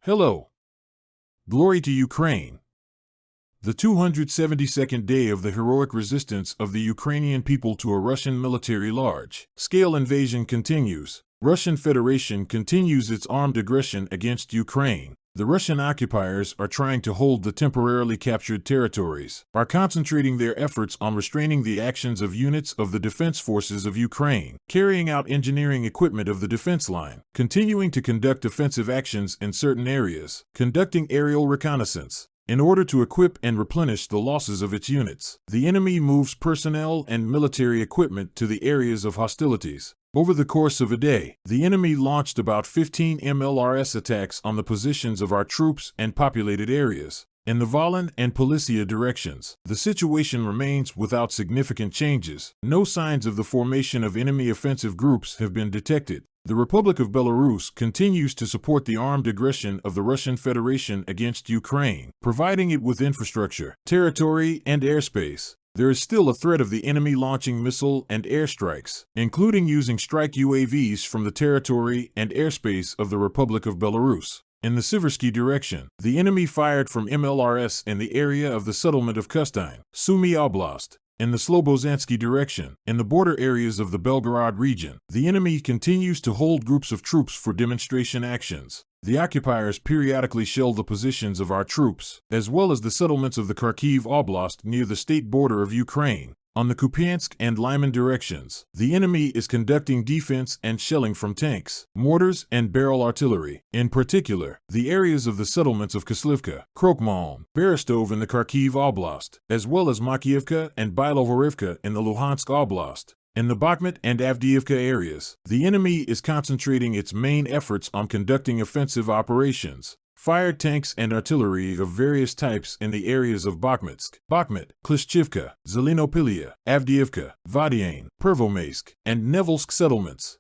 Hello. Glory to Ukraine. The 272nd day of the heroic resistance of the Ukrainian people to a Russian military large-scale invasion continues. Russian Federation continues its armed aggression against Ukraine. The Russian occupiers are trying to hold the temporarily captured territories, are concentrating their efforts on restraining the actions of units of the defense forces of Ukraine, carrying out engineering equipment of the defense line, continuing to conduct offensive actions in certain areas, conducting aerial reconnaissance. In order to equip and replenish the losses of its units, the enemy moves personnel and military equipment to the areas of hostilities. Over the course of a day, the enemy launched about 15 MLRS attacks on the positions of our troops and populated areas. In the Volyn and Policia directions, the situation remains without significant changes. No signs of the formation of enemy offensive groups have been detected. The Republic of Belarus continues to support the armed aggression of the Russian Federation against Ukraine, providing it with infrastructure, territory, and airspace. There is still a threat of the enemy launching missile and airstrikes, including using strike UAVs from the territory and airspace of the Republic of Belarus. In the Siversky direction, the enemy fired from MLRS in the area of the settlement of Kustyn, Sumy Oblast. In the Slobozansky direction, in the border areas of the Belgorod region, the enemy continues to hold groups of troops for demonstration actions. The occupiers periodically shell the positions of our troops, as well as the settlements of the Kharkiv Oblast near the state border of Ukraine. On the Kupiansk and Lyman directions, the enemy is conducting defense and shelling from tanks, mortars, and barrel artillery. In particular, the areas of the settlements of Kislivka, Krokmalm, Berestov in the Kharkiv Oblast, as well as Makiivka and Bilovorivka in the Luhansk Oblast. In the Bakhmut and Avdiivka areas, the enemy is concentrating its main efforts on conducting offensive operations. Fired tanks and artillery of various types in the areas of Bakhmutsk, Klishchivka, Zelenopilia, Avdiivka, Vadiane, Pervomaisk, and Nevelsk settlements.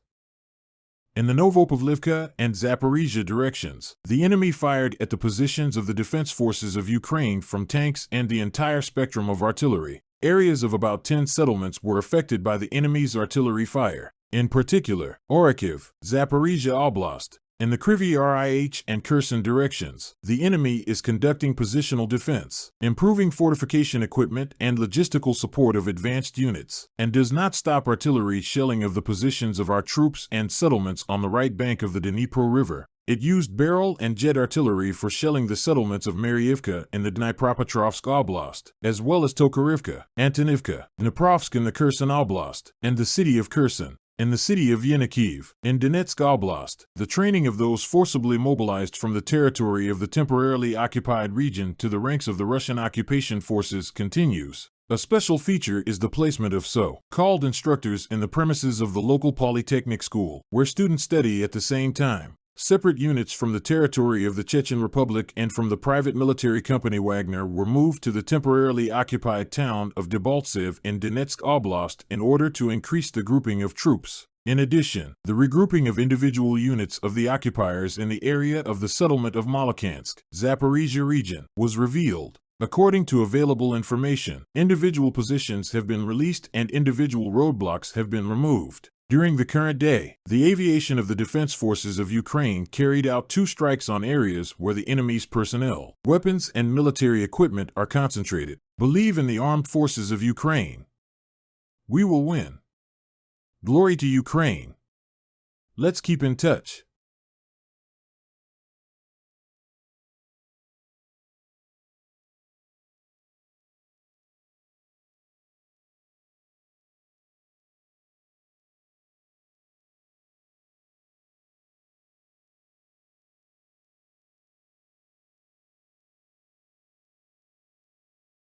In the Novopavlivka and Zaporizhzhia directions, the enemy fired at the positions of the defense forces of Ukraine from tanks and the entire spectrum of artillery. Areas of about 10 settlements were affected by the enemy's artillery fire. In particular, Orikhiv, Zaporizhzhia Oblast. In the Kryvyi Rih and Kherson directions, the enemy is conducting positional defense, improving fortification equipment and logistical support of advanced units, and does not stop artillery shelling of the positions of our troops and settlements on the right bank of the Dnipro River. It used barrel and jet artillery for shelling the settlements of Maryivka in the Dnipropetrovsk Oblast, as well as Tokarivka, Antonivka, Dniprovsk in the Kherson Oblast, and the city of Kherson. In the city of Yenikhiv, in Donetsk Oblast, the training of those forcibly mobilized from the territory of the temporarily occupied region to the ranks of the Russian occupation forces continues. A special feature is the placement of so-called instructors in the premises of the local polytechnic school, where students study at the same time. Separate units from the territory of the Chechen Republic and from the private military company Wagner were moved to the temporarily occupied town of Debaltseve in Donetsk Oblast in order to increase the grouping of troops. In addition, the regrouping of individual units of the occupiers in the area of the settlement of Molokhansk, Zaporizhzhia region, was revealed. According to available information, individual positions have been released and individual roadblocks have been removed. During the current day, the aviation of the defense forces of Ukraine carried out 2 strikes on areas where the enemy's personnel, weapons, and military equipment are concentrated. Believe in the armed forces of Ukraine. We will win. Glory to Ukraine. Let's keep in touch.